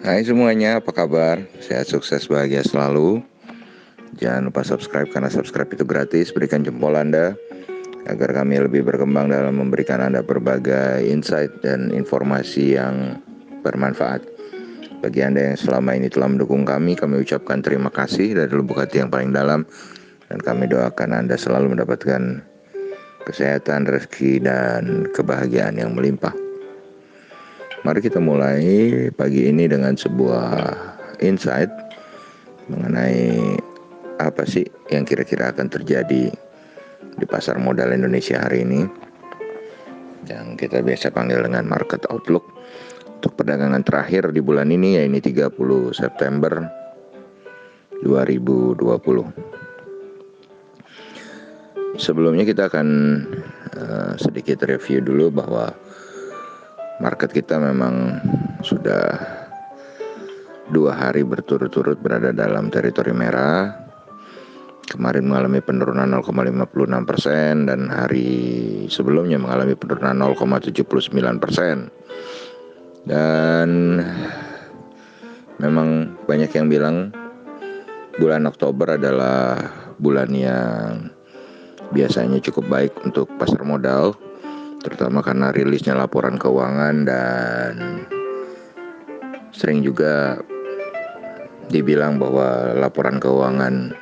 Hai semuanya, apa kabar? Sehat, sukses, bahagia selalu. Jangan lupa subscribe karena subscribe itu gratis. Berikan jempol Anda agar kami lebih berkembang dalam memberikan Anda berbagai insight dan informasi yang bermanfaat. Bagi Anda yang selama ini telah mendukung kami ucapkan terima kasih dari lubuk hati yang paling dalam. Dan kami doakan Anda selalu mendapatkan kesehatan, rezeki, dan kebahagiaan yang melimpah. Mari kita mulai pagi ini dengan sebuah insight mengenai apa sih yang kira-kira akan terjadi di pasar modal Indonesia hari ini, yang kita biasa panggil dengan market outlook untuk perdagangan terakhir di bulan ini, yaitu 30 September 2020. Sebelumnya kita akan sedikit review dulu bahwa market kita memang sudah 2 hari berturut-turut berada dalam teritori merah. Kemarin mengalami penurunan 0,56% dan hari sebelumnya mengalami penurunan 0,79%. Dan memang banyak yang bilang bulan Oktober adalah bulan yang biasanya cukup baik untuk pasar modal, terutama karena rilisnya laporan keuangan, dan sering juga dibilang bahwa laporan keuangan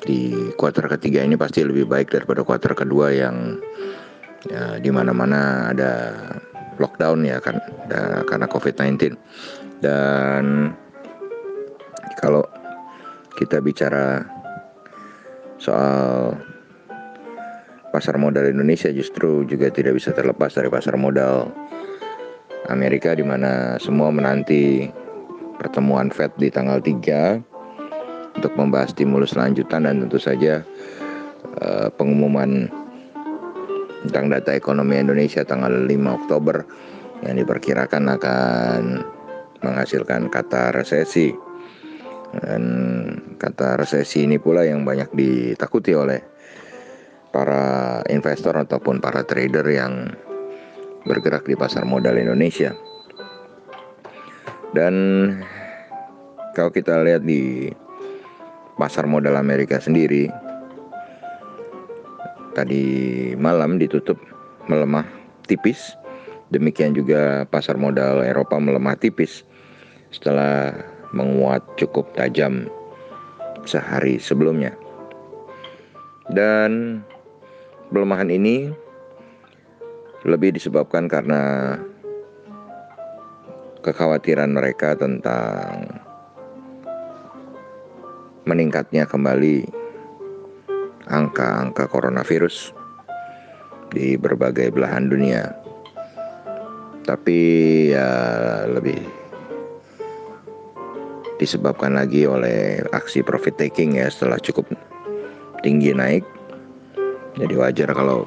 di kuartal ketiga ini pasti lebih baik daripada kuartal kedua yang di mana-mana ada lockdown ya kan, karena COVID-19. Dan kalau kita bicara soal pasar modal Indonesia, justru juga tidak bisa terlepas dari pasar modal Amerika, di mana semua menanti pertemuan Fed di tanggal 3 untuk membahas stimulus lanjutan, dan tentu saja pengumuman tentang data ekonomi Indonesia tanggal 5 Oktober yang diperkirakan akan menghasilkan kata resesi. Dan kata resesi ini pula yang banyak ditakuti oleh para investor ataupun para trader yang bergerak di pasar modal Indonesia. Dan kalau kita lihat di pasar modal Amerika sendiri, tadi malam ditutup melemah tipis. Demikian juga pasar modal Eropa melemah tipis setelah menguat cukup tajam sehari sebelumnya. Dan pelemahan ini lebih disebabkan karena kekhawatiran mereka tentang meningkatnya kembali angka-angka coronavirus di berbagai belahan dunia. Tapi ya lebih disebabkan lagi oleh aksi profit taking ya, setelah cukup tinggi naik. Jadi wajar kalau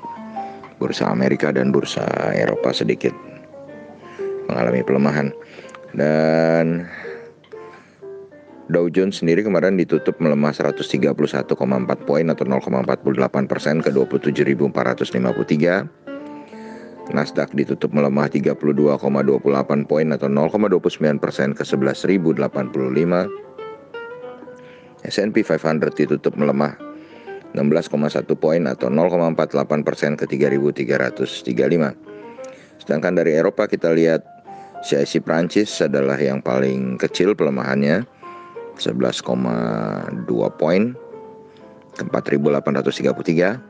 bursa Amerika dan bursa Eropa sedikit mengalami pelemahan. Dan Dow Jones sendiri kemarin ditutup melemah 131,4 poin atau 0,48% ke 27.453. Nasdaq ditutup melemah 32,28 poin atau 0,29% ke 11.085. S&P 500 ditutup melemah 16,1 poin atau 0,48% ke 3.335. Sedangkan dari Eropa kita lihat CAC Prancis adalah yang paling kecil pelemahannya, 11,2 poin ke 4.833.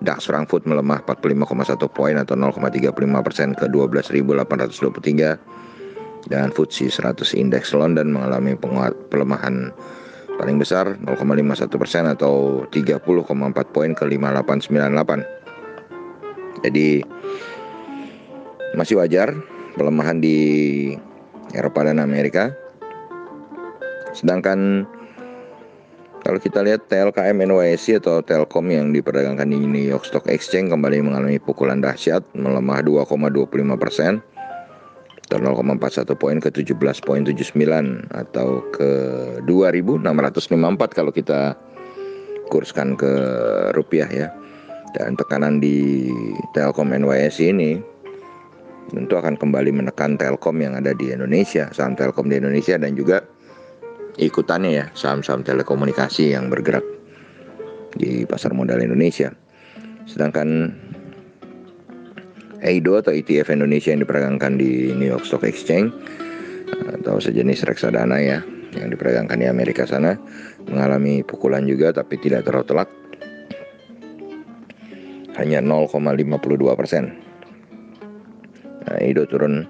DAX Frankfurt melemah 45,1 poin atau 0,35% ke 12.823. Dan FTSE 100 Index London mengalami pelemahan paling besar 0,51% atau 30,4 poin ke 5898. Jadi masih wajar pelemahan di Eropa dan Amerika. Sedangkan kalau kita lihat TLKM NYSE atau Telkom yang diperdagangkan di New York Stock Exchange kembali mengalami pukulan dahsyat, melemah 2,25% atau 0,41 poin ke 17,79 atau ke 2.654 kalau kita kurskan ke rupiah ya. Dan tekanan di Telkom NYSE ini tentu akan kembali menekan Telkom yang ada di Indonesia, saham Telkom di Indonesia, dan juga ikutannya ya saham-saham telekomunikasi yang bergerak di pasar modal Indonesia. Sedangkan EIDO atau ETF Indonesia yang diperdagangkan di New York Stock Exchange atau sejenis reksadana ya yang diperdagangkan di Amerika sana mengalami pukulan juga, tapi tidak terlalu telak, hanya 0,52%. Nah, EIDO turun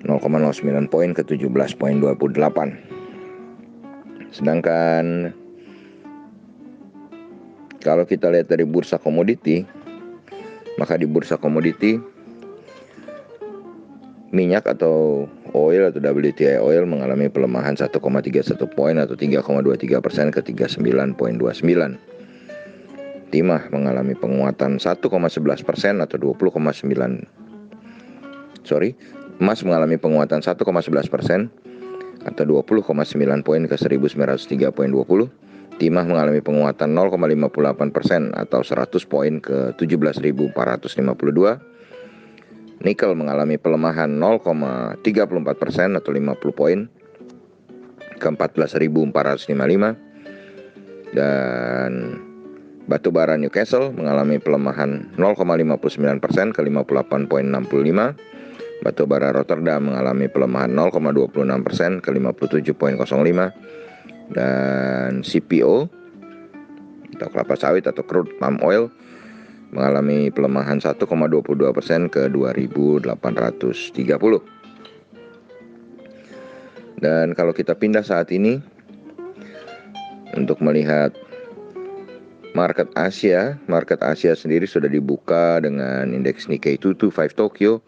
0,09 poin ke 17,28. Sedangkan kalau kita lihat dari bursa komoditi, maka di bursa komoditi minyak atau oil atau WTI oil mengalami pelemahan 1,31 poin atau 3,23% ke 39,29. Timah mengalami penguatan 1,11% atau 20,9. Emas mengalami penguatan 1,11% atau 20,9 poin ke 1903,20. Timah mengalami penguatan 0,58% atau 100 poin ke 17.452. Nikel mengalami pelemahan 0,34% atau 50 poin ke 14.455. Dan batu bara Newcastle mengalami pelemahan 0,59% ke 58,65. Batu bara Rotterdam mengalami pelemahan 0,26% ke 57,05. Dan CPO atau kelapa sawit atau crude palm oil mengalami pelemahan 1,22% ke 2.830. Dan kalau kita pindah saat ini untuk melihat market Asia sendiri sudah dibuka dengan indeks Nikkei 225 Tokyo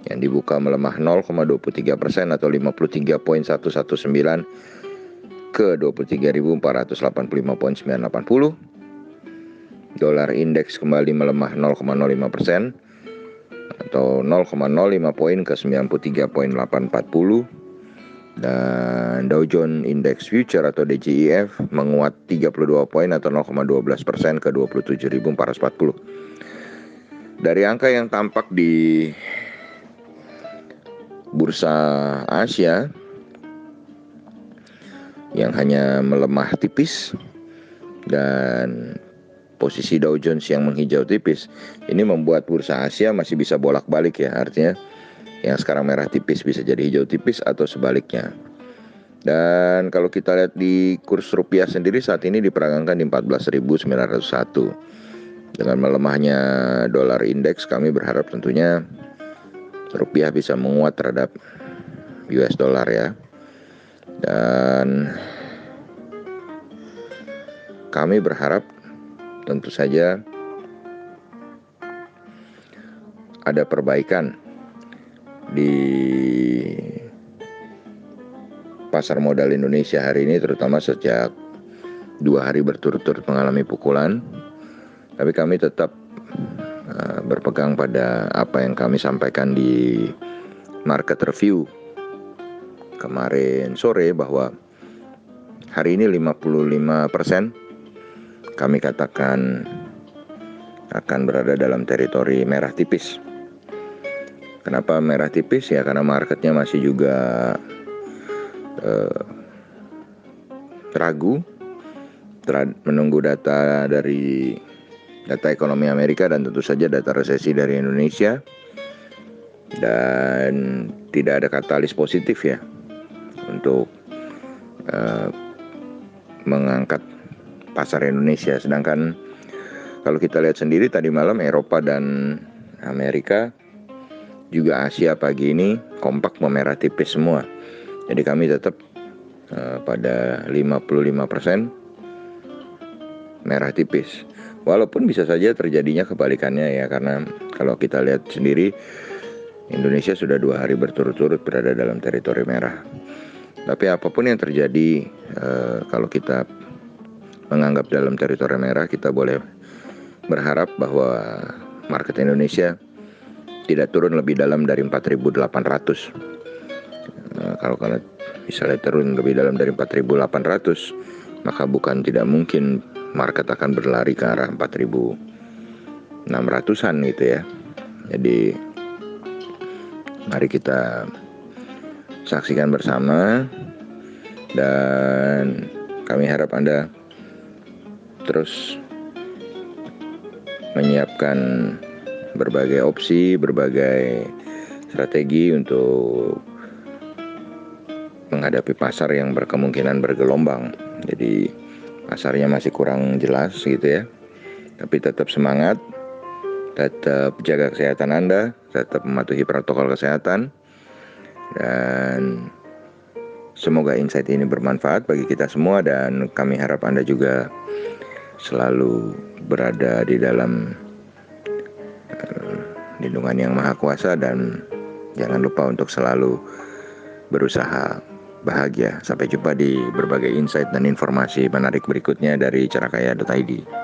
yang dibuka melemah 0,23% atau 53,119 ke 23.485,980. Dolar indeks kembali melemah 0,05% atau 0,05 poin ke 93,840. Dan Dow Jones Index Future atau DJIF menguat 32 poin atau 0,12% ke 27.440. Dari angka yang tampak di bursa Asia yang hanya melemah tipis dan posisi Dow Jones yang menghijau tipis, ini membuat bursa Asia masih bisa bolak-balik ya, artinya yang sekarang merah tipis bisa jadi hijau tipis atau sebaliknya. Dan kalau kita lihat di kurs rupiah sendiri saat ini diperdagangkan di 14.901. Dengan melemahnya dolar indeks, kami berharap tentunya rupiah bisa menguat terhadap US dollar ya. Dan kami berharap tentu saja ada perbaikan di pasar modal Indonesia hari ini, terutama sejak 2 hari berturut-turut mengalami pukulan. Tapi kami tetap berpegang pada apa yang kami sampaikan di market review kemarin sore, bahwa hari ini 55% kami katakan akan berada dalam teritori merah tipis. Kenapa merah tipis? Ya karena marketnya masih juga ragu, menunggu data ekonomi Amerika dan tentu saja data resesi dari Indonesia. Dan tidak ada katalis positif ya untuk mengangkat pasar Indonesia. Sedangkan kalau kita lihat sendiri tadi malam Eropa dan Amerika juga Asia pagi ini kompak memerah tipis semua. Jadi kami tetap pada 55% merah tipis. Walaupun bisa saja terjadinya kebalikannya ya, karena kalau kita lihat sendiri Indonesia sudah 2 hari berturut-turut berada dalam teritori merah. Tapi apapun yang terjadi, kalau kita menganggap dalam teritori merah, kita boleh berharap bahwa market Indonesia tidak turun lebih dalam dari 4.800. Kalau misalnya turun lebih dalam dari 4.800, maka bukan tidak mungkin market akan berlari ke arah 4.600-an gitu ya. Jadi Mari kita saksikan bersama, dan kami harap Anda terus menyiapkan berbagai opsi, berbagai strategi untuk menghadapi pasar yang berkemungkinan bergelombang. Jadi pasarnya masih kurang jelas gitu ya. Tapi tetap semangat, tetap jaga kesehatan Anda, tetap mematuhi protokol kesehatan, dan semoga insight ini bermanfaat bagi kita semua, dan kami harap Anda juga selalu berada di dalam lindungan Yang Maha Kuasa, dan jangan lupa untuk selalu berusaha bahagia. Sampai jumpa di berbagai insight dan informasi menarik berikutnya dari cerakaya.id.